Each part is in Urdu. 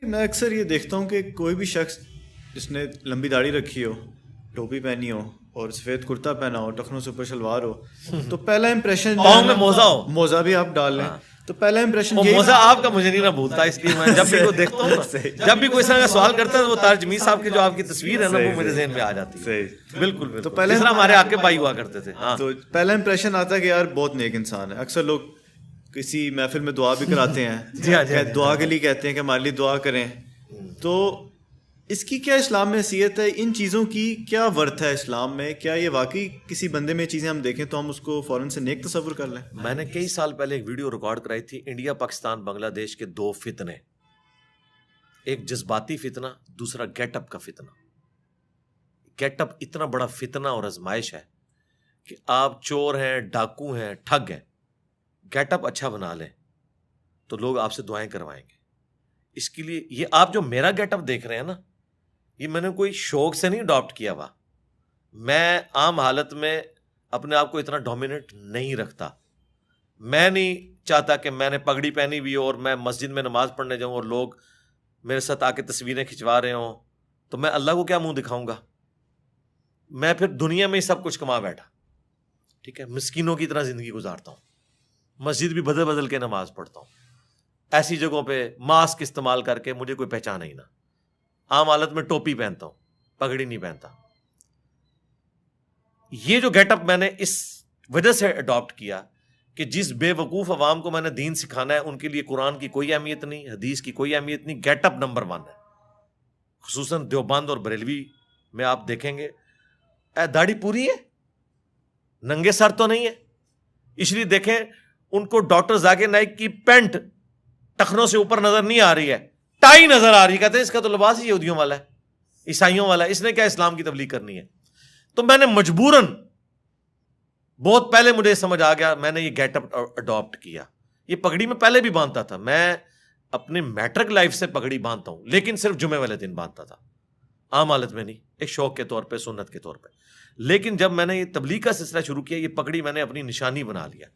میں اکثر یہ دیکھتا ہوں کہ کوئی بھی شخص جس نے لمبی داڑھی رکھی ہو, ٹوپی پہنی ہو اور سفید کرتا پہنا ہو, ٹخنوں سے اوپر شلوار ہو, تو پہلا امپریشن موزہ بھی آپ ڈال لیں تو پہلا امپریشن موزہ آپ کا مجھے نہیں نہ بھولتا, اس لیے میں جب بھی کوئی دیکھتا ہوں, جب بھی کوئی اس طرح کا سوال کرتا ہے تو وہ طارق جمیل صاحب کی جو آپ کی تصویر ہے نا وہ میرے ذہن میں آ جاتی ہے. بالکل تو پہلے ہمارے آقے بھائی ہوا کرتے تھے. تو پہلا امپریشن آتا ہے کہ یار بہت نیک انسان ہے. اکثر لوگ کسی محفل میں دعا بھی کراتے ہیں, دعا کے لیے کہتے ہیں کہ ہمارے لیے دعا کریں. تو اس کی کیا اسلام میں حیثیت ہے, ان چیزوں کی کیا ورتھ ہے اسلام میں؟ کیا یہ واقعی کسی بندے میں چیزیں ہم دیکھیں تو ہم اس کو فوراً سے نیک تصور کر لیں؟ میں نے کئی سال پہلے ایک ویڈیو ریکارڈ کرائی تھی, انڈیا پاکستان بنگلہ دیش کے دو فتنے, ایک جذباتی فتنہ, دوسرا گیٹ اپ کا فتنہ. گیٹ اپ اتنا بڑا فتنہ اور آزمائش ہے کہ آپ چور ہیں, ڈاکو ہیں, ٹھگ ہیں, گیٹ اپ اچھا بنا لیں تو لوگ آپ سے دعائیں کروائیں گے. اس کے لیے یہ آپ جو میرا گیٹ اپ دیکھ رہے ہیں نا, یہ میں نے کوئی شوق سے نہیں اڈاپٹ کیا ہوا. میں عام حالت میں اپنے آپ کو اتنا ڈومیننٹ نہیں رکھتا. میں نہیں چاہتا کہ میں نے پگڑی پہنی ہوئی ہو اور میں مسجد میں نماز پڑھنے جاؤں اور لوگ میرے ساتھ آ کے تصویریں کھنچوا رہے ہوں, تو میں اللہ کو کیا منہ دکھاؤں گا؟ میں پھر دنیا میں ہی سب کچھ کما بیٹھا, ٹھیک ہے, مسکینوں کی طرح زندگی گزارتا ہوں, مسجد بھی بدل بدل کے نماز پڑھتا ہوں, ایسی جگہوں پہ ماسک استعمال کر کے مجھے کوئی پہچانا ہی نہ. عام حالت میں ٹوپی پہنتا ہوں, پگڑی نہیں پہنتا. یہ جو گیٹ اپ میں نے اس وجہ سے اڈاپٹ کیا کہ جس بے وقوف عوام کو میں نے دین سکھانا ہے ان کے لیے قرآن کی کوئی اہمیت نہیں, حدیث کی کوئی اہمیت نہیں. گیٹ اپ نمبر 1 ہے. خصوصاً دیوبند اور بریلوی میں آپ دیکھیں گے داڑھی پوری ہے, ننگے سر تو نہیں ہے. اس لیے دیکھیں ان کو ڈاکٹر ذاکر نائک کی پینٹ ٹخنوں سے اوپر نظر نہیں آ رہی ہے, ٹائی نظر آ رہی, کہتے ہیں اس کا تو لباس ہی یہودیوں والا ہے, عیسائیوں والا ہے, اس نے کیا اسلام کی تبلیغ کرنی ہے. تو میں نے مجبوراً, بہت پہلے مجھے سمجھ آ گیا, میں نے یہ گیٹ اپ اڈاپٹ کیا. یہ پگڑی میں پہلے بھی باندھتا تھا, میں اپنے میٹرک لائف سے پگڑی باندھتا ہوں, لیکن صرف جمعے والے دن باندھتا تھا, عام حالت میں نہیں, ایک شوق کے طور پہ, سنت کے طور پہ. لیکن جب میں نے یہ تبلیغ کا سلسلہ شروع کیا, یہ پگڑی میں نے اپنی نشانی بنا لیا,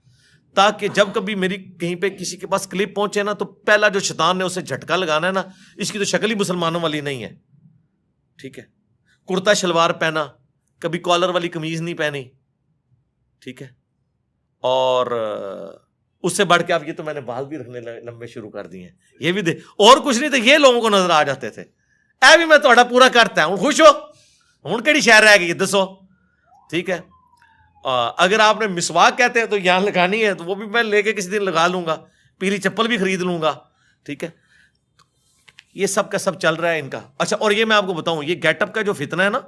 تاکہ جب کبھی میری کہیں پہ کسی کے پاس کلپ پہنچے نا, تو پہلا جو شیطان نے اسے جھٹکا لگانا ہے نا, اس کی تو شکل ہی مسلمانوں والی نہیں ہے, ٹھیک ہے. کرتا شلوار پہنا, کبھی کالر والی قمیض نہیں پہنی, ٹھیک ہے. اور اس سے بڑھ کے اب یہ تو میں نے بال بھی رکھنے لمبے شروع کر دیے ہیں, یہ بھی دے, اور کچھ نہیں تو یہ لوگوں کو نظر آ جاتے تھے. اے بھی میں تھوڑا پورا کرتا ہوں, خوش ہو ہوں, کہڑی شہر رہ گئی دسو, ٹھیک ہے. اگر آپ نے مسواک کہتے ہیں تو یہاں لگانی ہے, تو وہ بھی میں لے کے کسی دن لگا لوں گا, پیلی چپل بھی خرید لوں گا, ٹھیک ہے. یہ سب کا سب چل رہا ہے ان کا. اچھا, اور یہ میں آپ کو بتاؤں, یہ گیٹ اپ کا جو فتنہ ہے نا,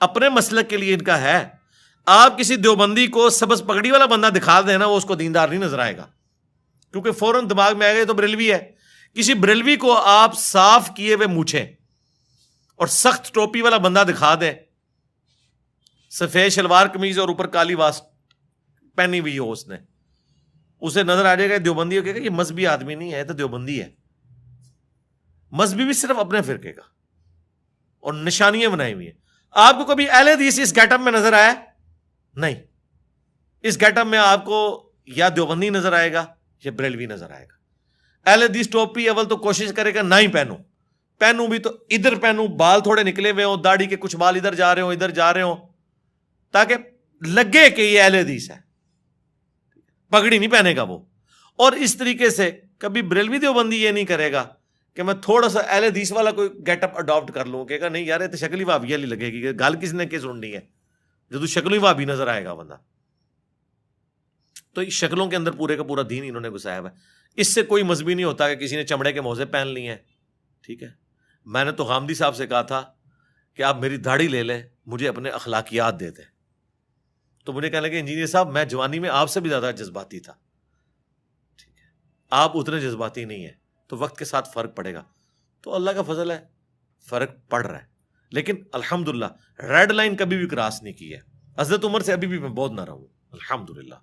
اپنے مسلک کے لیے ان کا ہے. آپ کسی دیوبندی کو سبز پگڑی والا بندہ دکھا دیں نا, وہ اس کو دیندار نہیں نظر آئے گا, کیونکہ فوراً دماغ میں آئے گا تو بریلوی ہے. کسی بریلوی کو آپ صاف کیے ہوئے مونچھیں اور سخت ٹوپی والا بندہ دکھا دیں, سفید شلوار قمیض اور اوپر کالی واسط پہنی ہوئی ہو اس نے, اسے نظر آ جائے گا دیوبندی ہو, کہے گا یہ مذہبی آدمی نہیں ہے, تو دیوبندی ہے. مذہبی بھی صرف اپنے فرقے کا, اور نشانیاں بنائی ہوئی ہیں. آپ کو کبھی اہل حدیث اس گیٹ اپ میں نظر آیا؟ نہیں. اس گیٹ اپ میں آپ کو یا دیوبندی نظر آئے گا یا بریلوی نظر آئے گا. اہل حدیث ٹوپی اول تو کوشش کرے گا نہ ہی پہنوں بھی تو ادھر پہنوں, بال تھوڑے نکلے ہوئے ہوں, داڑھی کے کچھ بال ادھر جا رہے ہوں, ادھر جا رہے ہوں, تاکہ لگے کہ یہ اہل حدیث ہے. پگڑی نہیں پہنے گا وہ. اور اس طریقے سے کبھی بریلوی دیوبندی یہ نہیں کرے گا کہ میں تھوڑا سا اہل حدیث والا کوئی گیٹ اپ اڈاپٹ کر لوں, کہے گا نہیں یار یہ تو شکل ہی وہابی والی لگے گی, گال کس نے کس سننی ہے, جو تو شکل ہی وہابی نظر آئے گا بندہ. تو اس شکلوں کے اندر پورے کا پورا دین انہوں نے گھسایا ہوا ہے. اس سے کوئی مذہبی نہیں ہوتا کہ کسی نے چمڑے کے موزے پہن لیے ہیں, ٹھیک ہے. میں نے تو غامدی صاحب سے کہا تھا کہ آپ میری داڑھی لے لیں, مجھے اپنے اخلاقیات دے دیں. تو مجھے کہنے لگے انجینئر صاحب میں جوانی میں آپ سے بھی زیادہ جذباتی تھا, ٹھیک ہے, آپ اتنے جذباتی نہیں ہیں, تو وقت کے ساتھ فرق پڑے گا. تو اللہ کا فضل ہے, فرق پڑ رہا ہے. لیکن الحمدللہ ریڈ لائن کبھی بھی کراس نہیں کی ہے. حضرت عمر سے ابھی بھی میں بہت نہ رہوں الحمدللہ,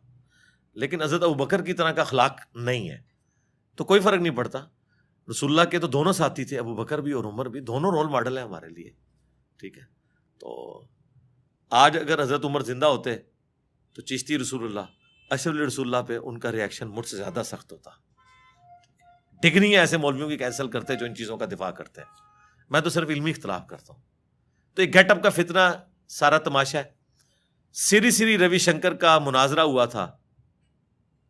لیکن حضرت ابوبکر کی طرح کا اخلاق نہیں ہے, تو کوئی فرق نہیں پڑتا. رسول اللہ کے تو دونوں ساتھی تھے, ابوبکر بھی اور عمر بھی, دونوں رول ماڈل ہیں ہمارے لیے, ٹھیک ہے. تو آج اگر حضرت عمر زندہ ہوتے تو چشتی رسول اللہ, اشرف علی رسول اللہ پہ ان کا ریاکشن مجھ سے زیادہ سخت ہوتا. ڈگریاں ایسے مولویوں کی کینسل کرتے ہیں جو ان چیزوں کا دفاع کرتے ہیں. میں تو صرف علمی اختلاف کرتا ہوں. تو ایک گیٹ اپ کا فتنہ سارا تماشا ہے. سری روی شنکر کا مناظرہ ہوا تھا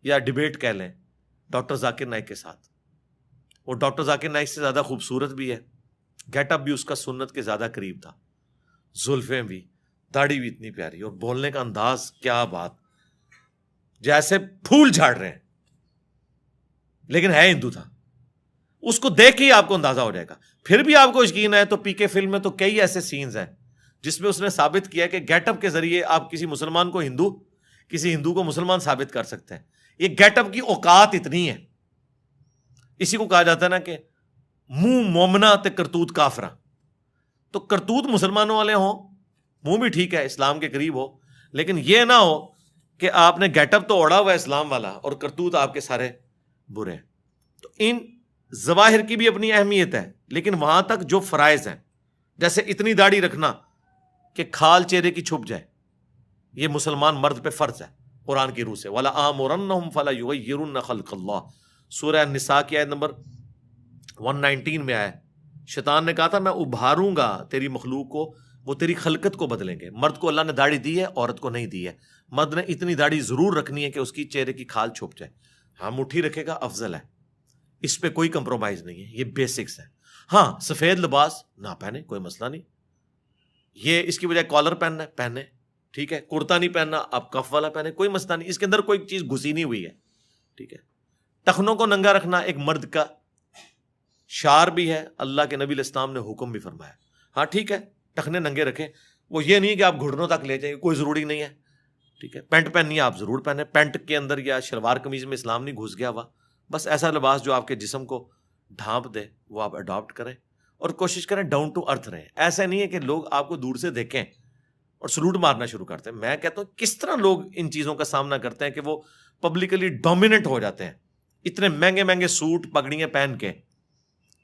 یا ڈیبیٹ کہہ لیں ڈاکٹر ذاکر نائک کے ساتھ. وہ ڈاکٹر ذاکر نائک سے زیادہ خوبصورت بھی ہے, گیٹ اپ بھی اس کا سنت کے زیادہ قریب تھا, زلفیں بھی, داڑھی بھی اتنی پیاری, اور بولنے کا انداز کیا بات, جیسے پھول جھاڑ رہے ہیں, لیکن ہے ہندو تھا. اس کو دیکھ کے ہی آپ کو اندازہ ہو جائے گا. پھر بھی آپ کو یقین ہے تو پی کے فلم میں تو کئی ایسے سینز ہیں جس میں اس نے ثابت کیا کہ گیٹ اپ کے ذریعے آپ کسی مسلمان کو ہندو, کسی ہندو کو مسلمان ثابت کر سکتے ہیں. یہ گیٹ اپ کی اوقات اتنی ہے. اسی کو کہا جاتا ہے نا کہ منہ مومنا تے کرتوت کافرا. تو کرتوت مسلمانوں والے ہوں, منہ بھی ٹھیک ہے اسلام کے قریب ہو, لیکن یہ نہ ہو کہ آپ نے گیٹ اپ تو اوڑا ہوا ہے اسلام والا اور کرتوت آپ کے سارے برے ہیں. تو ان ظواہر کی بھی اپنی اہمیت ہے, لیکن وہاں تک جو فرائض ہیں, جیسے اتنی داڑھی رکھنا کہ کھال چہرے کی چھپ جائے, یہ مسلمان مرد پہ فرض ہے قرآن کی روح سے. وَلَآمُرَنَّهُمْ فَلَيُغَيِّرُنَّ خَلْقَ اللَّهِ, سورہ النساء کی آیت نمبر 119 میں آیا. شیطان نے کہا تھا میں ابھاروں گا تیری مخلوق کو, وہ تیری خلقت کو بدلیں گے. مرد کو اللہ نے داڑھی دی ہے, عورت کو نہیں دی ہے. مرد نے اتنی داڑھی ضرور رکھنی ہے کہ اس کی چہرے کی کھال چھپ جائے. ہاں مٹھی رکھے گا افضل ہے, اس پہ کوئی کمپرومائز نہیں ہے, یہ بیسکس ہے. ہاں سفید لباس نہ پہنے کوئی مسئلہ نہیں, یہ اس کی بجائے کالر پہننا ہے پہنے, ٹھیک ہے. کرتا نہیں پہننا آپ کف والا پہنے, کوئی مسئلہ نہیں, اس کے اندر کوئی چیز گھسی نہیں ہوئی ہے, ٹھیک ہے. ٹخنوں کو ننگا رکھنا ایک مرد کا شعار بھی ہے, اللہ کے نبی علیہ السلام نے حکم بھی فرمایا. ہاں ٹھیک ہے ٹخنے ننگے رکھیں, وہ یہ نہیں کہ آپ گھٹنوں تک لے جائیں, کوئی ضروری نہیں ہے, ٹھیک ہے. پینٹ پہننی ہے آپ ضرور پہنیں, پینٹ کے اندر یا شلوار قمیض میں اسلام نہیں گھس گیا ہوا. بس ایسا لباس جو آپ کے جسم کو ڈھانپ دے وہ آپ اڈاپٹ کریں, اور کوشش کریں ڈاؤن ٹو ارتھ رہیں. ایسا نہیں ہے کہ لوگ آپ کو دور سے دیکھیں اور سلوٹ مارنا شروع کرتے ہیں. میں کہتا ہوں کس طرح لوگ ان چیزوں کا سامنا کرتے ہیں کہ وہ پبلکلی ڈومیننٹ ہو جاتے ہیں, اتنے مہنگے مہنگے سوٹ پگڑیاں پہن کے,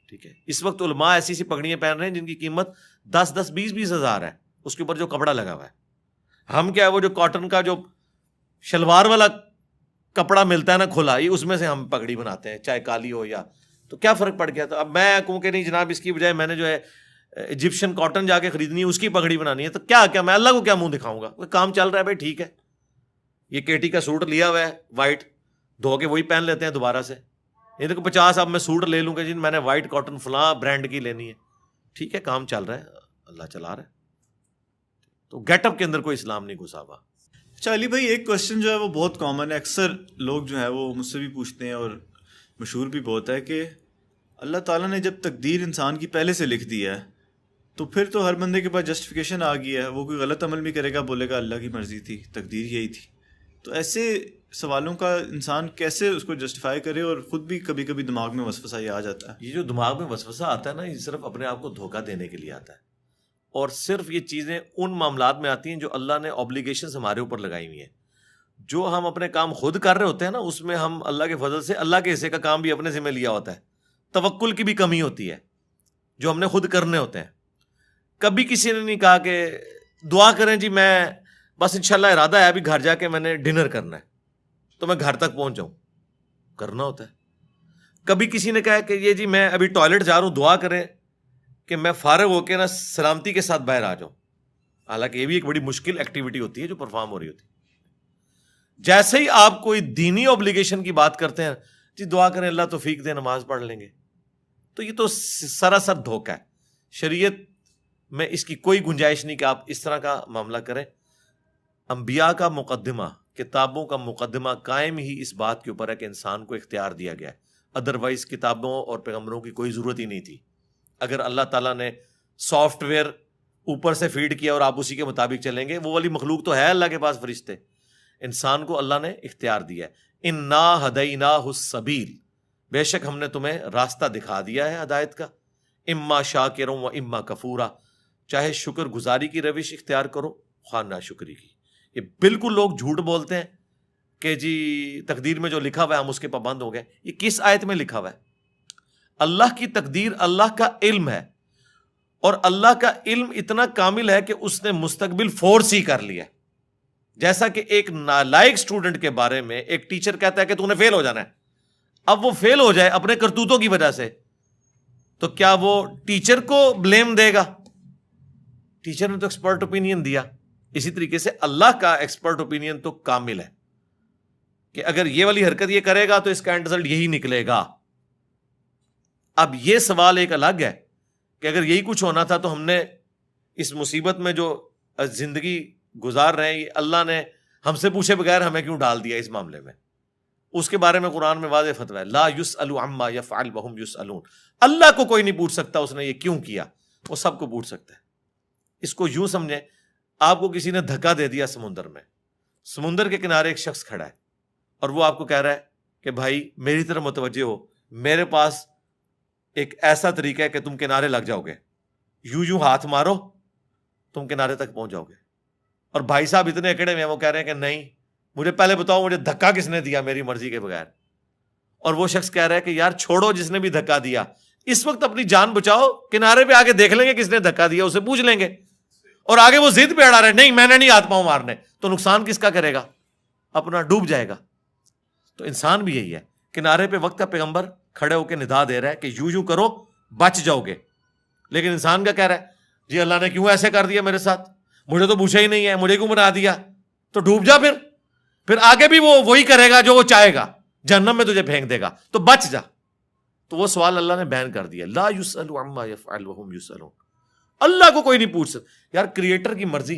ٹھیک ہے. اس وقت علماء ایسی سی پگڑیاں پہن رہے ہیں جن کی قیمت 10-20 ہزار ہے, اس کے اوپر جو کپڑا لگا ہوا ہے. ہم کیا ہے وہ جو کاٹن کا جو شلوار والا کپڑا ملتا ہے نا کھلا, یہ اس میں سے ہم پگڑی بناتے ہیں, چاہے کالی ہو یا, تو کیا فرق پڑ گیا. تو اب میں کہوں کہ نہیں جناب اس کی بجائے میں نے جو ہے ایجپشن کاٹن جا کے خریدنی ہے, اس کی پگڑی بنانی ہے, تو کیا میں اللہ کو کیا منہ دکھاؤں گا. کام چل رہا ہے بھائی, ٹھیک ہے. یہ کیٹی کا سوٹ لیا ہوا ہے وائٹ, دھو کے وہی پہن لیتے ہیں دوبارہ سے. یہ دیکھو 50 اب میں سوٹ لے لوں گا جی, میں نے وائٹ کاٹن فلاں برانڈ کی لینی ہے, ٹھیک ہے. کام چل رہا ہے, اللہ چلا رہا ہے. تو گیٹ اپ کے اندر کوئی اسلام نہیں گھسا ہوا. اچھا علی بھائی, ایک کوشچن جو ہے وہ بہت کامن ہے, اکثر لوگ جو ہے وہ مجھ سے بھی پوچھتے ہیں اور مشہور بھی بہت ہے, کہ اللہ تعالیٰ نے جب تقدیر انسان کی پہلے سے لکھ دی ہے تو پھر تو ہر بندے کے پاس جسٹیفیکیشن آ گئی ہے, وہ کوئی غلط عمل بھی کرے گا بولے گا اللہ کی مرضی تھی, تقدیر یہی تھی. تو ایسے سوالوں کا انسان کیسے اس کو جسٹیفائی کرے, اور خود بھی کبھی کبھی دماغ میں وسوسہ یہ آ جاتا ہے. یہ جو دماغ میں وسوسہ آتا ہے نا, یہ صرف اپنے آپ کو دھوکہ دینے کے لیے آتا ہے, اور صرف یہ چیزیں ان معاملات میں آتی ہیں جو اللہ نے اوبلیگیشنز ہمارے اوپر لگائی ہوئی ہیں. جو ہم اپنے کام خود کر رہے ہوتے ہیں نا, اس میں ہم اللہ کے فضل سے اللہ کے حصے کا کام بھی اپنے ذمہ لیا ہوتا ہے. توکل کی بھی کمی ہوتی ہے جو ہم نے خود کرنے ہوتے ہیں. کبھی کسی نے نہیں کہا کہ دعا کریں جی, میں بس انشاءاللہ ارادہ ہے ابھی گھر جا کے میں نے ڈنر کرنا ہے تو میں گھر تک پہنچ جاؤں, کرنا ہوتا ہے. کبھی کسی نے کہا کہ یہ جی میں ابھی ٹوائلٹ جا رہا ہوں, دعا کریں کہ میں فارغ ہو کے نا سلامتی کے ساتھ باہر آ جاؤں. حالانکہ یہ بھی ایک بڑی مشکل ایکٹیویٹی ہوتی ہے جو پرفارم ہو رہی ہوتی ہے. جیسے ہی آپ کوئی دینی اوبلیگیشن کی بات کرتے ہیں, جی دعا کریں اللہ توفیق دے نماز پڑھ لیں گے, تو یہ تو سراسر دھوکہ ہے. شریعت میں اس کی کوئی گنجائش نہیں کہ آپ اس طرح کا معاملہ کریں. انبیاء کا مقدمہ, کتابوں کا مقدمہ قائم ہی اس بات کے اوپر ہے کہ انسان کو اختیار دیا گیا ہے. ادروائز کتابوں اور پیغمبروں کی کوئی ضرورت ہی نہیں تھی. اگر اللہ تعالیٰ نے سافٹ ویئر اوپر سے فیڈ کیا اور آپ اسی کے مطابق چلیں گے, وہ والی مخلوق تو ہے اللہ کے پاس فرشتے. انسان کو اللہ نے اختیار دیا ہے. انا ہدیناہ السبیل, بے شک ہم نے تمہیں راستہ دکھا دیا ہے ہدایت کا. اما شاکرا و اما کفورا, چاہے شکر گزاری کی روش اختیار کرو خواہ ناشکری کی. یہ بالکل لوگ جھوٹ بولتے ہیں کہ جی تقدیر میں جو لکھا ہوا ہے ہم اس کے پابند ہو گئے. یہ کس آیت میں لکھا ہوا ہے؟ اللہ کی تقدیر اللہ کا علم ہے, اور اللہ کا علم اتنا کامل ہے کہ اس نے مستقبل فورس ہی کر لیا. جیسا کہ ایک نالائق اسٹوڈنٹ کے بارے میں ایک ٹیچر کہتا ہے کہ تو نے فیل ہو جانا ہے, اب وہ فیل ہو جائے اپنے کرتوتوں کی وجہ سے تو کیا وہ ٹیچر کو بلیم دے گا؟ ٹیچر نے تو ایکسپرٹ اوپینین دیا. اسی طریقے سے اللہ کا ایکسپرٹ اوپینین تو کامل ہے کہ اگر یہ والی حرکت یہ کرے گا تو اس کا اینڈ رزلٹ یہی نکلے گا. اب یہ سوال ایک الگ ہے کہ اگر یہی کچھ ہونا تھا تو ہم نے اس مصیبت میں جو زندگی گزار رہے ہیں یہ اللہ نے ہم سے پوچھے بغیر ہمیں کیوں ڈال دیا اس معاملے میں؟ اس کے بارے میں قرآن میں واضح فتویٰ ہے، لا یسأل عما یفعل وہم یسألون. اللہ کو کوئی نہیں پوچھ سکتا اس نے یہ کیوں کیا، وہ سب کو پوچھ سکتا ہے. اس کو یوں سمجھیں، آپ کو کسی نے دھکا دے دیا سمندر میں، سمندر کے کنارے ایک شخص کھڑا ہے اور وہ آپ کو کہہ رہا ہے کہ بھائی میری طرف متوجہ ہو، میرے پاس ایک ایسا طریقہ ہے کہ تم کنارے لگ جاؤ گے، یوں ہاتھ مارو تم کنارے تک پہنچ جاؤ گے. اور بھائی صاحب اتنے اکڑے میں وہ کہہ رہے ہیں کہ نہیں، مجھے پہلے بتاؤ مجھے دھکا کس نے دیا میری مرضی کے بغیر. اور وہ شخص کہہ رہا ہے کہ یار چھوڑو جس نے بھی دھکا دیا، اس وقت اپنی جان بچاؤ، کنارے پہ آگے دیکھ لیں گے کس نے دھکا دیا، اسے پوچھ لیں گے. اور آگے وہ ضد پہ اڑا رہے نہیں میں نے نہیں ہاتھ پاؤں مارنے، تو نقصان کس کا کرے گا؟ اپنا، ڈوب جائے گا. تو انسان بھی یہی ہے، کنارے پہ وقت کا پیغمبر کھڑے ہو کے ندا دے رہا ہے کہ یوں کرو بچ جاؤ گے، لیکن انسان کا کہہ رہا ہے جی اللہ نے کیوں ایسے کر دیا میرے ساتھ، مجھے تو پوچھا ہی نہیں ہے، مجھے کیوں بنا دیا؟ تو ڈوب جا، پھر آگے بھی وہ وہی کرے گا جو وہ چاہے گا، جہنم میں تجھے پھینک دے گا، تو بچ جا. تو وہ سوال اللہ نے بیان کر دیا، لا یسأل عما یفعل وہم یسألون. اللہ کو کوئی نہیں پوچھ سکتا. یار کریٹر کی مرضی،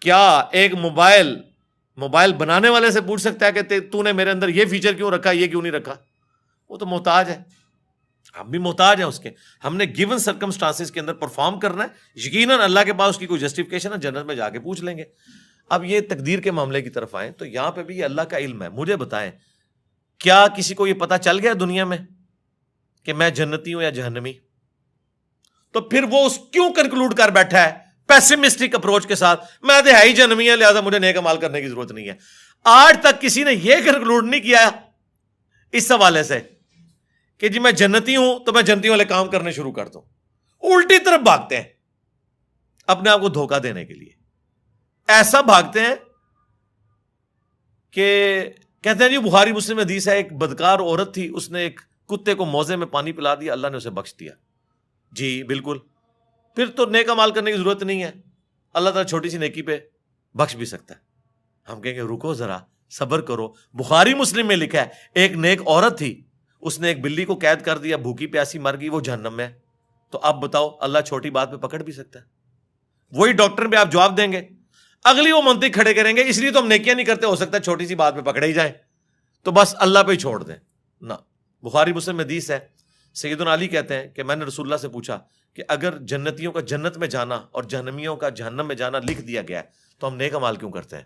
کیا ایک موبائل بنانے والے سے پوچھ سکتا ہے کہ تو نے میرے اندر یہ فیچر کیوں رکھا، یہ کیوں نہیں رکھا؟ وہ تو محتاج ہے، ہم بھی محتاج ہیں اس کے. ہم نے گیون سرکمسٹانسز کے اندر پرفارم کرنا ہے، یقیناً اللہ کے پاس اس کی کوئی جسٹیفیکیشن ہے، جنت میں جا کے پوچھ لیں گے. اب یہ تقدیر کے معاملے کی طرف آئیں تو یہاں پہ بھی یہ اللہ کا علم ہے. مجھے بتائیں کیا کسی کو یہ پتا چل گیا دنیا میں کہ میں جنتی ہوں یا جہنمی؟ تو پھر وہ اس کیوں کنکلوڈ کر بیٹھا ہے پیسمسٹک اپروچ کے ساتھ، میں تو ہے ہی جہنمی ہے لہٰذا مجھے نیک عمل کرنے کی ضرورت نہیں ہے. آج تک کسی نے یہ کنکلوڈ نہیں کیا اس حوالے سے کہ جی میں جنتی ہوں تو میں جنتی والے کام کرنے شروع کر دوں. الٹی طرف بھاگتے ہیں اپنے آپ کو دھوکہ دینے کے لیے. ایسا بھاگتے ہیں کہ کہتے ہیں جی بخاری مسلم حدیث ہے، ایک بدکار عورت تھی، اس نے ایک کتے کو موزے میں پانی پلا دیا، اللہ نے اسے بخش دیا. جی بالکل، پھر تو نیک عمل کرنے کی ضرورت نہیں ہے، اللہ تعالیٰ چھوٹی سی نیکی پہ بخش بھی سکتا ہے. ہم کہیں گے رکو ذرا، صبر کرو. بخاری مسلم میں لکھا ہے ایک نیک عورت تھی، اس نے ایک بلی کو قید کر دیا، بھوکی پیاسی مر گئی، وہ جہنم میں. تو اب بتاؤ اللہ چھوٹی بات پہ پکڑ بھی سکتا ہے؟ وہی ڈاکٹر پہ آپ جواب دیں گے، اگلی وہ منطق کھڑے کریں گے اس لیے تو ہم نیکیاں نہیں کرتے، ہو سکتا ہے چھوٹی سی بات پہ پکڑے ہی جائیں، تو بس اللہ پہ ہی چھوڑ دیں. نہ، بخاری مسلم حدیث ہے، سیدنا علی کہتے ہیں کہ میں نے رسول اللہ سے پوچھا کہ اگر جنتیوں کا جنت میں جانا اور جہنمیوں کا جہنم میں جانا لکھ دیا گیا ہے تو ہم نیک اعمال کیوں کرتے ہیں؟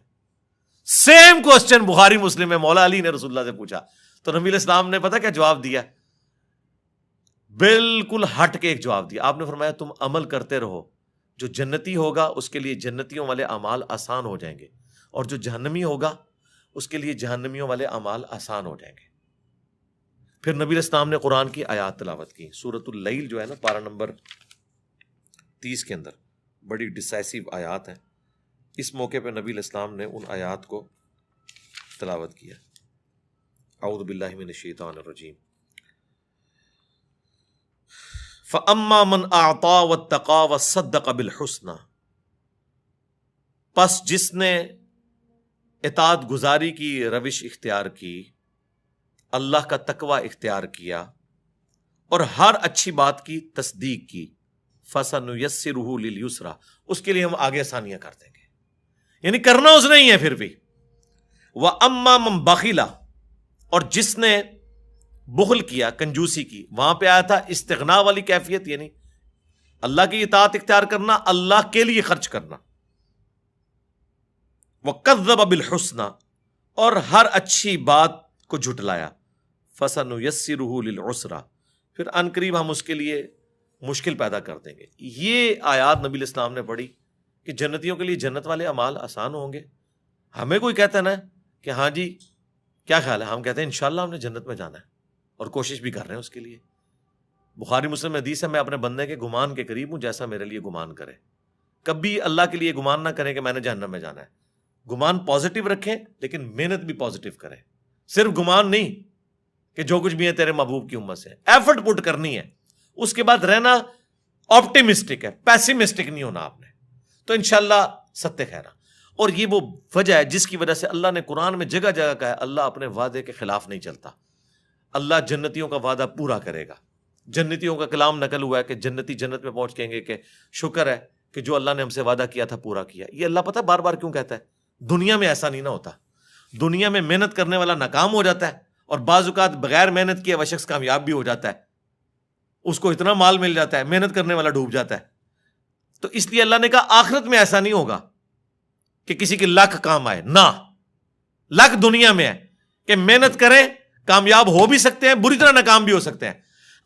سیم کوسچن بخاری مسلم میں مولا علی نے رسول اللہ سے پوچھا، تو نبی علیہ السلام نے پتہ کیا جواب دیا؟ بالکل ہٹ کے ایک جواب دیا. آپ نے فرمایا تم عمل کرتے رہو، جو جنتی ہوگا اس کے لیے جنتیوں والے اعمال آسان ہو جائیں گے، اور جو جہنمی ہوگا اس کے لیے جہنمیوں والے اعمال آسان ہو جائیں گے. پھر نبی علیہ السلام نے قرآن کی آیات تلاوت کی، سورۃ اللیل جو ہے نا پارہ نمبر 30 کے اندر بڑی ڈسائسو آیات ہیں. اس موقع پہ نبی علیہ السلام نے ان آیات کو تلاوت کیا. اعوذ باللہ من الشیطان الرجیم. فَأَمَّا مَنْ أَعْطَى وَاتَّقَى وَصَدَّقَ بِالْحُسْنَى، پس جس نے اطاعت گزاری کی روش اختیار کی، اللہ کا تقوی اختیار کیا اور ہر اچھی بات کی تصدیق کی، فَسَنُيَسِّرُهُ لِلْيُسْرَى، اس کے لیے ہم آگے آسانیاں کر دیں گے. یعنی کرنا اس نے ہی ہے پھر بھی. وَأَمَّا مَنْ بَخِلَ، اور جس نے بخل کیا، کنجوسی کی، وہاں پہ آیا تھا استغنا والی کیفیت، یعنی اللہ کی اطاعت اختیار کرنا، اللہ کے لیے خرچ کرنا. وَكَذَّبَ بِالْحُسْنَى، اور ہر اچھی بات کو جھٹلایا. فَسَنُيَسِّرُهُ لِلْعُسْرَى، پھر ان قریب ہم اس کے لیے مشکل پیدا کر دیں گے. یہ آیات نبی علیہ السلام نے پڑھی کہ جنتیوں کے لیے جنت والے اعمال آسان ہوں گے. ہمیں کوئی کہتا ہے نا کہ ہاں جی کیا خیال ہے، ہم کہتے ہیں انشاءاللہ ہم نے جنت میں جانا ہے اور کوشش بھی کر رہے ہیں اس کے لیے. بخاری مسلم حدیث ہے میں اپنے بندے کے گمان کے قریب ہوں جیسا میرے لیے گمان کرے. کبھی اللہ کے لیے گمان نہ کریں کہ میں نے جہنم میں جانا ہے. گمان پازیٹیو رکھیں لیکن محنت بھی پازیٹیو کریں. صرف گمان نہیں، کہ جو کچھ بھی ہے تیرے محبوب کی امت سے. ایفرٹ پٹ کرنی ہے. اس کے بعد رہنا آپٹیمسٹک ہے, پیسیمسٹک نہیں ہونا آپ نے. تو انشاءاللہ ستہ خیرہ. اور یہ وہ وجہ ہے جس کی وجہ سے اللہ نے قرآن میں جگہ جگہ کہا ہے اللہ اپنے وعدے کے خلاف نہیں چلتا. اللہ جنتیوں کا وعدہ پورا کرے گا. جنتیوں کا کلام نقل ہوا ہے کہ جنتی جنت میں پہنچ کہیں گے کہ شکر ہے کہ جو اللہ نے ہم سے وعدہ کیا تھا پورا کیا. یہ اللہ پتہ بار بار کیوں کہتا ہے؟ دنیا میں ایسا نہیں نہ ہوتا. دنیا میں محنت کرنے والا ناکام ہو جاتا ہے, اور بعض اوقات بغیر محنت کیے وہ شخص کامیاب بھی ہو جاتا ہے. اس کو اتنا مال مل جاتا ہے, محنت کرنے والا ڈوب جاتا ہے. تو اس لیے اللہ نے کہا آخرت میں ایسا نہیں ہوگا کہ کسی کے لاکھ کام آئے. نہ, لاکھ دنیا میں ہے کہ محنت کریں کامیاب ہو بھی سکتے ہیں, بری طرح ناکام بھی ہو سکتے ہیں.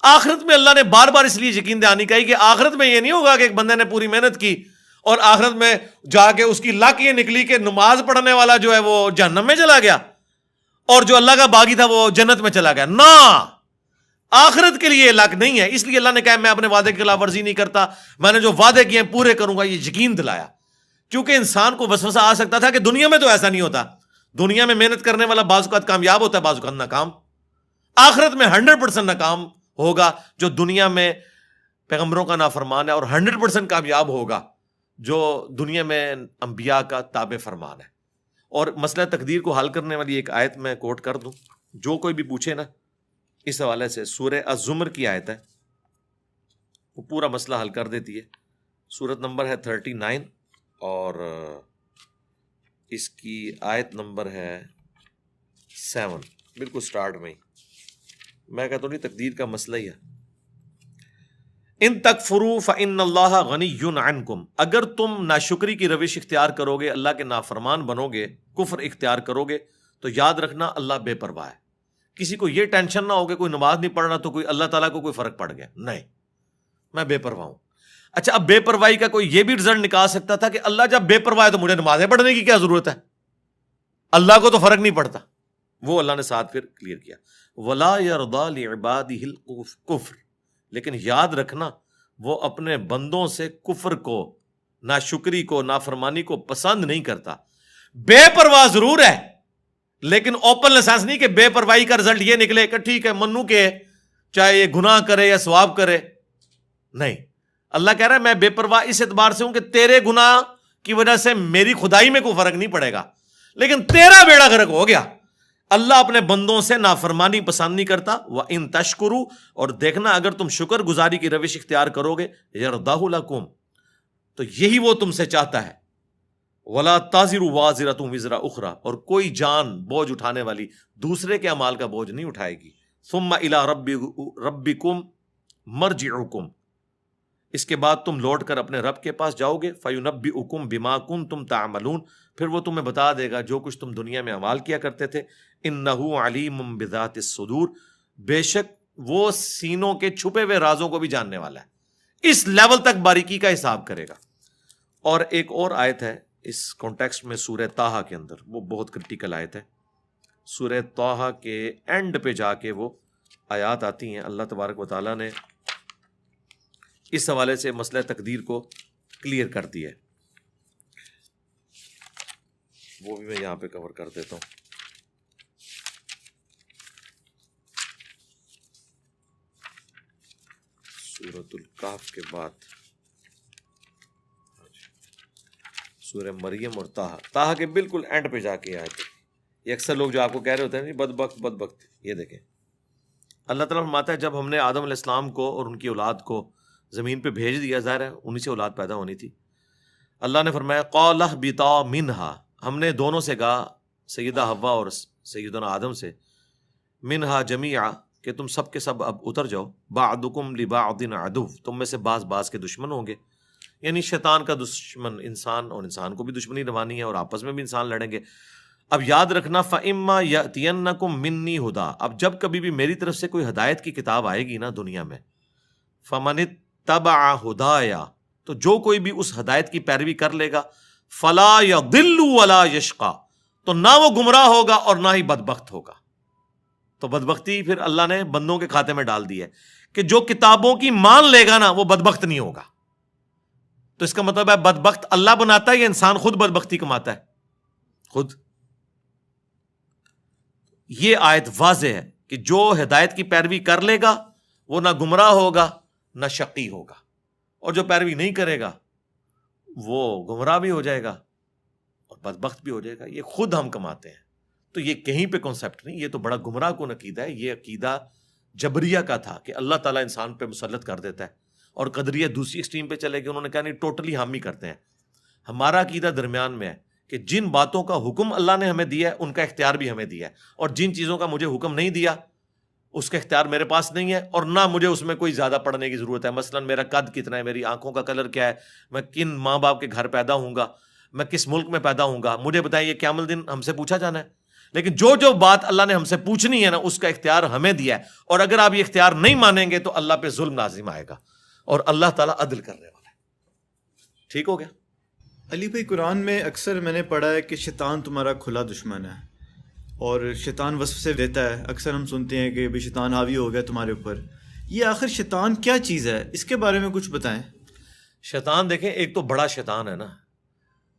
آخرت میں اللہ نے بار بار اس لیے یقین دہانی کہی کہ آخرت میں یہ نہیں ہوگا کہ ایک بندے نے پوری محنت کی اور آخرت میں جا کے اس کی لاکھ یہ نکلی کہ نماز پڑھنے والا جو ہے وہ جہنم میں چلا گیا اور جو اللہ کا باغی تھا وہ جنت میں چلا گیا. نہ, آخرت کے لیے لاکھ نہیں ہے. اس لیے اللہ نے کہا میں اپنے وعدے کی خلاف ورزی نہیں کرتا, میں نے جو وعدے کیے ہیں پورے کروں گا. یہ یقین دلایا کیونکہ انسان کو وسوسہ آ سکتا تھا کہ دنیا میں تو ایسا نہیں ہوتا. دنیا میں محنت کرنے والا بعض اوقات کامیاب ہوتا ہے, بعض اوقات ناکام. آخرت میں 100% ناکام ہوگا جو دنیا میں پیغمبروں کا نافرمان ہے, اور 100% کامیاب ہوگا جو دنیا میں انبیاء کا تابع فرمان ہے. اور مسئلہ تقدیر کو حل کرنے والی ایک آیت میں کوٹ کر دوں, جو کوئی بھی پوچھے نا اس حوالے سے. سورہ الزمر کی آیت ہے, وہ پورا مسئلہ حل کر دیتی ہے. سورت نمبر ہے 39 اور اس کی آیت نمبر ہے 7, بالکل سٹارٹ میں ہی. میں کہتا ہوں تقدیر کا مسئلہ ہی ہے. ان تکفروا فإن اللہ غنی عنکم, اگر تم ناشکری کی روش اختیار کرو گے, اللہ کے نافرمان بنو گے, کفر اختیار کرو گے, تو یاد رکھنا اللہ بے پرواہ ہے. کسی کو یہ ٹینشن نہ ہو کہ کوئی نماز نہیں پڑھ رہا تو کوئی اللہ تعالیٰ کو کوئی فرق پڑ گیا. نہیں, میں بے پرواہ ہوں. اچھا, اب بے پرواہی کا کوئی یہ بھی رزلٹ نکال سکتا تھا کہ اللہ جب بے پرواہ ہے تو مجھے نمازیں پڑھنے کی کیا ضرورت ہے, اللہ کو تو فرق نہیں پڑتا. وہ اللہ نے ساتھ پھر کلیئر کیا, وَلَا يَرْضَى لِعِبَادِهِ الْكُفْرَ, لیکن یاد رکھنا وہ اپنے بندوں سے کفر کو, ناشکری کو, نافرمانی کو پسند نہیں کرتا. بے پرواہ ضرور ہے لیکن اوپن لائسنس نہیں کہ بے پرواہی کا رزلٹ یہ نکلے کہ ٹھیک ہے منو کے چاہے یہ گناہ کرے یا ثواب کرے. نہیں, اللہ کہہ رہا ہے میں بے پرواہ اس اعتبار سے ہوں کہ تیرے گناہ کی وجہ سے میری خدائی میں کوئی فرق نہیں پڑے گا, لیکن تیرا بیڑا غرق ہو گیا. اللہ اپنے بندوں سے نافرمانی پسند نہیں کرتا. وَإِن تَشْكُرُوا, اور دیکھنا اگر تم شکر گزاری کی روش اختیار کرو گے, يَرْضَهُ لَكُمْ, تو یہی وہ تم سے چاہتا ہے. وَلَا تَزِرُ وَازِرَةٌ وِزْرَ أُخْرَى, اور کوئی جان بوجھ اٹھانے والی دوسرے کے اعمال کا بوجھ نہیں اٹھائے گی. ثُمَّ إِلَىٰ رَبِّكُمْ مَرْجِعُكُمْ, اس کے بعد تم لوٹ کر اپنے رب کے پاس جاؤ گے. فَيُنَبِّئُكُمْ بِمَا كُنتُمْ تَعْمَلُونَ, پھر وہ تمہیں بتا دے گا جو کچھ تم دنیا میں اعمال کیا کرتے تھے. اِنَّهُ عَلِيمٌ بِذَاتِ الصُّدُورِ, بے شک وہ سینوں کے چھپے ہوئے رازوں کو بھی جاننے والا ہے, اس لیول تک باریکی کا حساب کرے گا. اور ایک اور آیت ہے اس کانٹیکسٹ میں سورہ طٰہٰ کے اندر, وہ بہت کرٹیکل آیت ہے. سورہ طٰہٰ کے اینڈ پہ جا کے وہ آیات آتی ہیں. اللہ تبارک و تعالیٰ نے اس حوالے سے مسئلہ تقدیر کو کلیئر کر دیا ہے, وہ بھی میں یہاں پہ کور کر دیتا ہوں. سورۃ الکہف کے بعد سورہ مریم اور طٰہٰ کے بالکل اینڈ پہ جا کے آئے تھے. یہ اکثر لوگ جو آپ کو کہہ رہے ہوتے ہیں بدبخت, یہ دیکھیں اللہ تعالیٰ فرماتا ہے جب ہم نے آدم علیہ السلام کو اور ان کی اولاد کو زمین پہ بھیج دیا, ظاہر ہے انہی سے اولاد پیدا ہونی تھی, اللہ نے فرمایا قَالَ اهْبِطَا مِنْهَا, ہم نے دونوں سے کہا, سیدہ حوا اور سیدنا آدم سے, منها جمیعا, کہ تم سب کے سب اب اتر جاؤ. بعضکم لبعض عدو, تم میں سے بعض کے دشمن ہوں گے. یعنی شیطان کا دشمن انسان, اور انسان کو بھی دشمنی روانی ہے, اور آپس میں بھی انسان لڑیں گے. اب یاد رکھنا فَإِمَّا يَأْتِيَنَّكُم مِّنِّي ہُدًى, اب جب کبھی بھی میری طرف سے کوئی ہدایت کی کتاب آئے گی نا دنیا میں, فَمَنِ اتَّبَعَ هُدَايَ, تو جو کوئی بھی اس ہدایت کی پیروی کر لے گا, فَلَا يَضِلُّ وَلَا يَشْقَى, تو نہ وہ گمراہ ہوگا اور نہ ہی بدبخت ہوگا. تو بدبختی پھر اللہ نے بندوں کے کھاتے میں ڈال دی ہے کہ جو کتابوں کی مان لے گا نا وہ بدبخت نہیں ہوگا. تو اس کا مطلب ہے بدبخت اللہ بناتا ہے یا انسان خود بدبختی کماتا ہے؟ خود. یہ آیت واضح ہے کہ جو ہدایت کی پیروی کر لے گا وہ نہ گمراہ ہوگا نہ شقی ہوگا، اور جو پیروی نہیں کرے گا وہ گمراہ بھی ہو جائے گا اور بدبخت بھی ہو جائے گا۔ یہ خود ہم کماتے ہیں، تو یہ کہیں پہ کنسیپٹ نہیں، یہ تو بڑا گمراہ کن عقیدہ ہے۔ یہ عقیدہ جبریہ کا تھا کہ اللہ تعالیٰ انسان پہ مسلط کر دیتا ہے، اور قدریہ دوسری ایکسٹریم پہ چلے گئے، انہوں نے کہا نہیں ٹوٹلی ہم ہی کرتے ہیں۔ ہمارا عقیدہ درمیان میں ہے کہ جن باتوں کا حکم اللہ نے ہمیں دیا ہے ان کا اختیار بھی ہمیں دیا ہے، اور جن چیزوں کا مجھے حکم نہیں دیا اس کا اختیار میرے پاس نہیں ہے، اور نہ مجھے اس میں کوئی زیادہ پڑھنے کی ضرورت ہے۔ مثلا میرا قد کتنا ہے، میری آنکھوں کا کلر کیا ہے، میں کن ماں باپ کے گھر پیدا ہوں گا، میں کس ملک میں پیدا ہوں گا، مجھے بتائیں، یہ قیامت الدین ہم سے پوچھا جانا ہے۔ لیکن جو بات اللہ نے ہم سے پوچھنی ہے نا، اس کا اختیار ہمیں دیا ہے، اور اگر آپ یہ اختیار نہیں مانیں گے تو اللہ پہ ظلم لازم آئے گا، اور اللہ تعالیٰ عدل کرنے والا ہے۔ ٹھیک ہو گیا؟ علی بھائی، قرآن میں اکثر میں نے پڑھا ہے کہ شیطان تمہارا کھلا دشمن ہے، اور شیطان وصف سے دیتا ہے۔ اکثر ہم سنتے ہیں کہ بھی شیطان حاوی ہو گیا تمہارے اوپر۔ یہ آخر شیطان کیا چیز ہے، اس کے بارے میں کچھ بتائیں۔ شیطان دیکھیں، ایک تو بڑا شیطان ہے نا،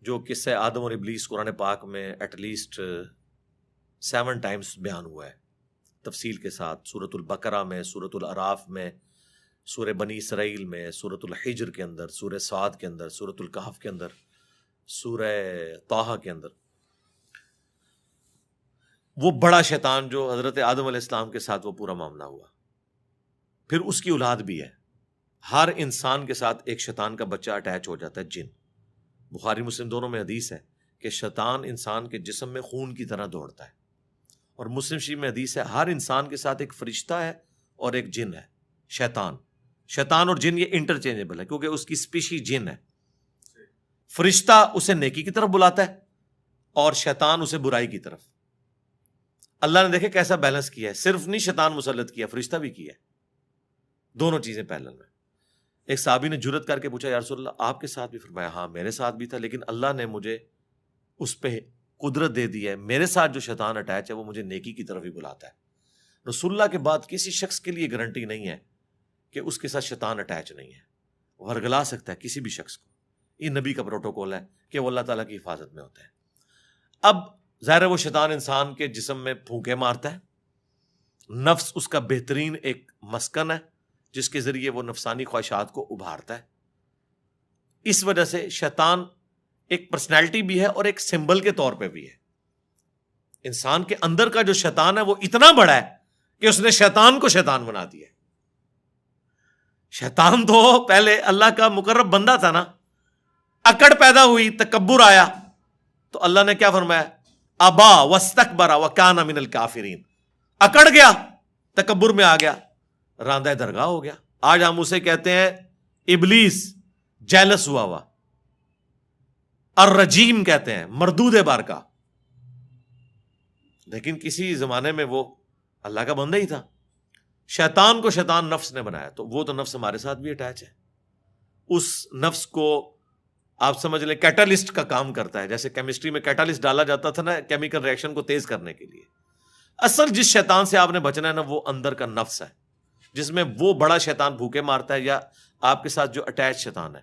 جو قصہ آدم اور ابلیس قرآن پاک میں ایٹ لیسٹ 7 ٹائمز بیان ہوا ہے تفصیل کے ساتھ، سورۃ البقرہ میں، سورۃ الاعراف میں، سورہ بنی اسرائیل میں، سورۃ الحجر کے اندر، سورہ صاد کے اندر، سورۃ الکہف کے اندر، سورہ طٰہٰ کے اندر۔ وہ بڑا شیطان جو حضرت آدم علیہ السلام کے ساتھ وہ پورا معاملہ ہوا، پھر اس کی اولاد بھی ہے۔ ہر انسان کے ساتھ ایک شیطان کا بچہ اٹیچ ہو جاتا ہے، جن۔ بخاری مسلم دونوں میں حدیث ہے کہ شیطان انسان کے جسم میں خون کی طرح دوڑتا ہے، اور مسلم شریف میں حدیث ہے ہر انسان کے ساتھ ایک فرشتہ ہے اور ایک جن ہے۔ شیطان اور جن یہ انٹرچینجبل ہے، کیونکہ اس کی اسپیشی جن ہے۔ فرشتہ اسے نیکی کی طرف بلاتا ہے اور شیطان اسے برائی کی طرف۔ اللہ نے دیکھے کیسا بیلنس کیا ہے، صرف نہیں شیطان مسلط کیا، فرشتہ بھی کیا ہے، دونوں چیزیں پیرلل میں۔ ایک صحابی نے جرت کر کے پوچھا، یا رسول اللہ آپ کے ساتھ بھی؟ فرمایا ہاں میرے ساتھ بھی تھا، لیکن اللہ نے مجھے اس پہ قدرت دے دی ہے، میرے ساتھ جو شیطان اٹیچ ہے وہ مجھے نیکی کی طرف ہی بلاتا ہے۔ رسول اللہ کے بعد کسی شخص کے لیے گارنٹی نہیں ہے کہ اس کے ساتھ شیطان اٹیچ نہیں ہے، وہ ہرگلا سکتا ہے کسی بھی شخص کو۔ یہ نبی کا پروٹوکول ہے کہ وہ اللہ تعالیٰ کی حفاظت میں ہوتا ہے۔ اب ظاہر ہے وہ شیطان انسان کے جسم میں پھونکے مارتا ہے، نفس اس کا بہترین ایک مسکن ہے جس کے ذریعے وہ نفسانی خواہشات کو ابھارتا ہے۔ اس وجہ سے شیطان ایک پرسنالٹی بھی ہے اور ایک سمبل کے طور پہ بھی ہے۔ انسان کے اندر کا جو شیطان ہے وہ اتنا بڑا ہے کہ اس نے شیطان کو شیطان بنا دیا ہے۔ شیطان تو پہلے اللہ کا مقرب بندہ تھا نا، اکڑ پیدا ہوئی، تکبر آیا، تو اللہ نے کیا فرمایا؟ ابا واستکبر وکان من الکافرین۔ اکڑ گیا، تکبر میں آ گیا، راندہ درگاہ ہو گیا۔ آج ہم اسے کہتے ہیں ابلیس، جیلس ہوا ہوا، الرجیم کہتے ہیں، مردود بارکا۔ لیکن کسی زمانے میں وہ اللہ کا بندہ ہی تھا۔ شیطان کو شیطان نفس نے بنایا، تو وہ تو نفس ہمارے ساتھ بھی اٹیچ ہے۔ اس نفس کو آپ سمجھ لیں کیٹالسٹ کا کام کرتا ہے، جیسے کیمسٹری میں کیٹالسٹ ڈالا جاتا تھا نا کیمیکل ریئیکشن کو تیز کرنے کے لیے۔ اصل جس شیطان سے آپ نے بچنا ہے نا وہ اندر کا نفس ہے، جس میں وہ بڑا شیطان بھوکے مارتا ہے، یا آپ کے ساتھ جو اٹیچ شیطان ہے۔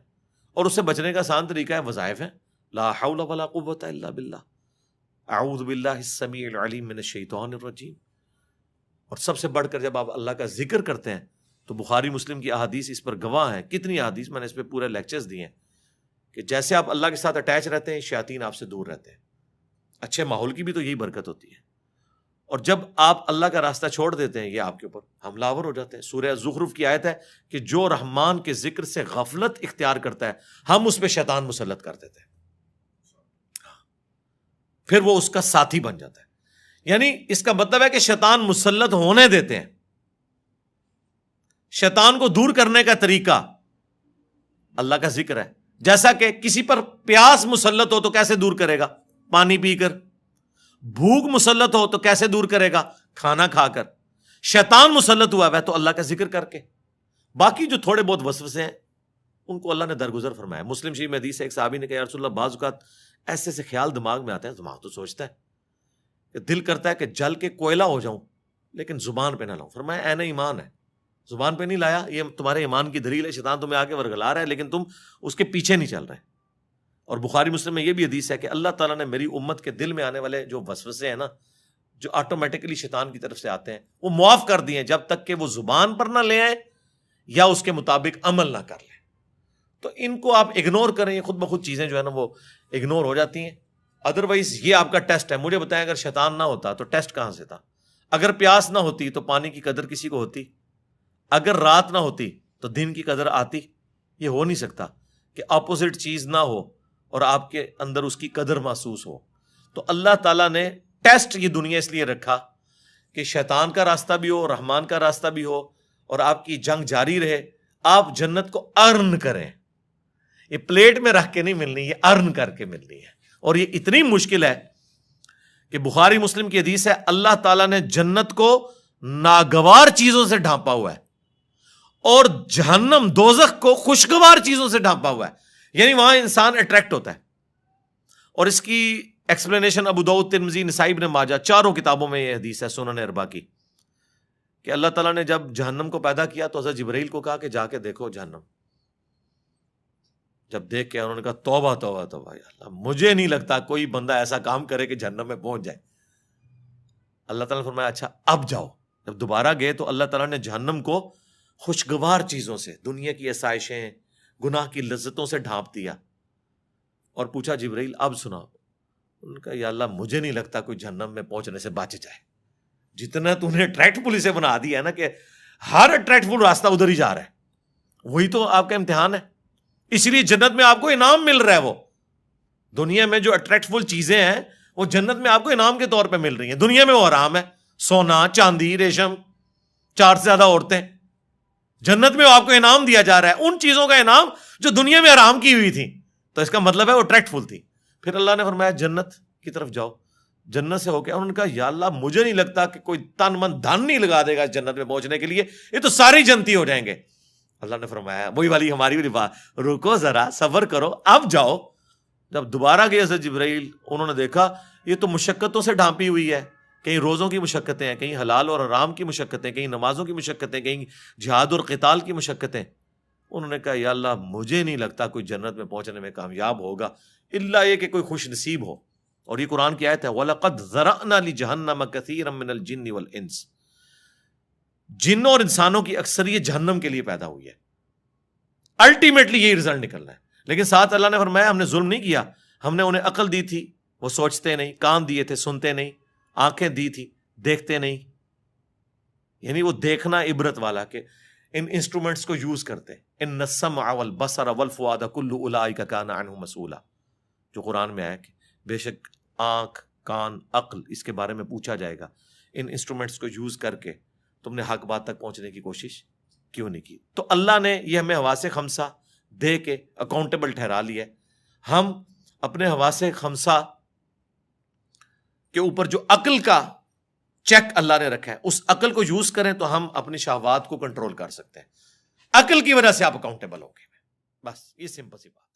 اور اس سے بچنے کا آسان طریقہ ہے وظائف ہے، لا حول ولا قوت الا باللہ، اعوذ باللہ السمیع العلیم من الشیطان الرجیم۔ اور سب سے بڑھ کر جب آپ اللہ کا ذکر کرتے ہیں تو بخاری مسلم کی احادیث اس پر گواہ ہیں، کتنی احادیث، میں نے اس پہ پورے لیکچرز دیے ہیں کہ جیسے آپ اللہ کے ساتھ اٹیچ رہتے ہیں شیاطین آپ سے دور رہتے ہیں۔ اچھے ماحول کی بھی تو یہی برکت ہوتی ہے، اور جب آپ اللہ کا راستہ چھوڑ دیتے ہیں یہ آپ کے اوپر حملہ آور ہو جاتے ہیں۔ سورہ زخرف کی آیت ہے کہ جو رحمان کے ذکر سے غفلت اختیار کرتا ہے ہم اس پہ شیطان مسلط کر دیتے ہیں، پھر وہ اس کا ساتھی بن جاتا ہے۔ یعنی اس کا مطلب ہے کہ شیطان مسلط ہونے دیتے ہیں۔ شیطان کو دور کرنے کا طریقہ اللہ کا ذکر ہے، جیسا کہ کسی پر پیاس مسلط ہو تو کیسے دور کرے گا؟ پانی پی کر۔ بھوک مسلط ہو تو کیسے دور کرے گا؟ کھانا کھا کر۔ شیطان مسلط ہوا ہے تو اللہ کا ذکر کر کے۔ باقی جو تھوڑے بہت وسوسے ہیں ان کو اللہ نے درگزر فرمایا۔ مسلم شریف میں حدیث ہے، ایک صحابی نے کہا یا رسول اللہ بعض اوقات ایسے سے خیال دماغ میں آتے ہیں، دماغ تو سوچتا ہے کہ دل کرتا ہے کہ جل کے کوئلہ ہو جاؤں لیکن زبان پہ نہ لاؤں۔ فرمایا عین ایمان ہے، زبان پہ نہیں لایا، یہ تمہارے ایمان کی دلیل ہے، شیطان تمہیں آگے ورگلا رہا ہے لیکن تم اس کے پیچھے نہیں چل رہے۔ اور بخاری مسلم میں یہ بھی حدیث ہے کہ اللہ تعالیٰ نے میری امت کے دل میں آنے والے جو وسوسے ہیں نا، جو آٹومیٹکلی شیطان کی طرف سے آتے ہیں وہ معاف کر دیے جب تک کہ وہ زبان پر نہ لے آئے یا اس کے مطابق عمل نہ کر لیں. تو ان کو آپ اگنور کریں, یہ خود بخود چیزیں جو ہے نا وہ اگنور ہو جاتی ہیں. ادروائز یہ آپ کا ٹیسٹ ہے. مجھے بتائیں اگر شیطان نہ ہوتا تو ٹیسٹ کہاں سے تھا؟ اگر پیاس نہ ہوتی تو پانی کی قدر کسی کو ہوتی؟ اگر رات نہ ہوتی تو دن کی قدر آتی؟ یہ ہو نہیں سکتا کہ اپوزٹ چیز نہ ہو اور آپ کے اندر اس کی قدر محسوس ہو. تو اللہ تعالیٰ نے ٹیسٹ یہ دنیا اس لیے رکھا کہ شیطان کا راستہ بھی ہو, رحمان کا راستہ بھی ہو, اور آپ کی جنگ جاری رہے. آپ جنت کو ارن کریں. یہ پلیٹ میں رکھ کے نہیں ملنی, یہ ارن کر کے ملنی ہے. اور یہ اتنی مشکل ہے کہ بخاری مسلم کی حدیث ہے, اللہ تعالیٰ نے جنت کو ناگوار چیزوں سے ڈھانپا ہوا ہے اور جہنم دوزخ کو خوشگوار چیزوں سے ڈھانپا ہوا ہے. یعنی وہاں انسان اٹریکٹ ہوتا ہے. اور اس کی ایکسپلینیشن ابو داؤد, ترمذی, نسائی, ابن ماجہ چاروں کتابوں میں یہ حدیث ہے سنن اربعہ کی, کہ اللہ تعالیٰ نے جب جہنم کو پیدا کیا تو حضرت جبرائیل کو کہا کہ جا کے دیکھو جہنم. جب دیکھ کے انہوں نے کہا توبہ توبہ توبہ یا اللہ, مجھے نہیں لگتا کوئی بندہ ایسا کام کرے کہ جہنم میں پہنچ جائے. اللہ تعالیٰ نے فرمایا اچھا اب جاؤ. جب دوبارہ گئے تو اللہ تعالیٰ نے جہنم کو خوشگوار چیزوں سے, دنیا کی آسائشیں, گناہ کی لذتوں سے ڈھانپ دیا. اور پوچھا جبرائیل اب سنا. ان کا یا اللہ مجھے نہیں لگتا کوئی جہنم میں پہنچنے سے بچ جائے. جتنا تو نے اٹریکٹفل اسے بنا دیا ہے نا کہ ہر اٹریکٹفل راستہ ادھر ہی جا رہا ہے, وہی تو آپ کا امتحان ہے. اس لیے جنت میں آپ کو انعام مل رہا ہے. وہ دنیا میں جو اٹریکٹفل چیزیں ہیں وہ جنت میں آپ کو انعام کے طور پہ مل رہی ہیں. دنیا میں وہ حرام ہے, سونا, چاندی, ریشم, 4 سے زیادہ عورتیں. جنت میں آپ کو انعام دیا جا رہا ہے, ان چیزوں کا انعام جو دنیا میں حرام کی ہوئی تھی. تو اس کا مطلب ہے وہ اٹریکٹفل تھی. پھر اللہ نے فرمایا جنت کی طرف جاؤ. جنت سے ہو کے انہوں نے کہا یا اللہ مجھے نہیں لگتا کہ کوئی تن من دھن نہیں لگا دے گا جنت میں پہنچنے کے لیے, یہ تو سارے جنتی ہو جائیں گے. اللہ نے فرمایا وہی والی ہماری والی بات, رکو ذرا صبر کرو اب جاؤ. جب دوبارہ گئے حضرت جبرائیل, انہوں نے دیکھا یہ تو مشقتوں سے ڈھانپی ہوئی ہے. کہیں روزوں کی مشقتیں ہیں, کہیں حلال اور حرام کی مشقتیں, کہیں نمازوں کی مشقتیں, کہیں جہاد اور قتال کی مشقتیں. انہوں نے کہا یا اللہ مجھے نہیں لگتا کوئی جنت میں پہنچنے میں کامیاب ہوگا الا یہ کہ کوئی خوش نصیب ہو. اور یہ قرآن کی آیت ہے وَلَقَدْ ذَرَأْنَا لِجَهَنَّمَ كَثِيرًا مِّنَ الْجِنِّ وَالْإِنسِ. جنوں اور انسانوں کی اکثریت جہنم کے لیے پیدا ہوئی ہے. الٹیمیٹلی یہی رزلٹ نکلنا ہے. لیکن ساتھ اللہ نے فرمایا ہم نے ظلم نہیں کیا, ہم نے انہیں عقل دی تھی وہ سوچتے نہیں, کان دیے تھے سنتے نہیں, آنکھیں دی تھی دیکھتے نہیں. یعنی وہ دیکھنا عبرت والا کہ ان انسٹرومنٹس کو یوز کرتے. ان السمع والبصر والفؤاد کل اولئک کان عنہ مسئولا, جو قرآن میں آیا کہ بے شک آنکھ, کان, عقل اس کے بارے میں پوچھا جائے گا. ان انسٹرومنٹس کو یوز کر کے تم نے حق بات تک پہنچنے کی کوشش کیوں نہیں کی؟ تو اللہ نے یہ ہمیں حواس خمسہ دے کے اکاؤنٹیبل ٹھہرا لیا ہے. ہم اپنے حواس خمسہ کے اوپر جو عقل کا چیک اللہ نے رکھا ہے اس عقل کو یوز کریں تو ہم اپنی شہوات کو کنٹرول کر سکتے ہیں. عقل کی وجہ سے آپ اکاؤنٹیبل ہو گے. بس یہ سمپل سی بات.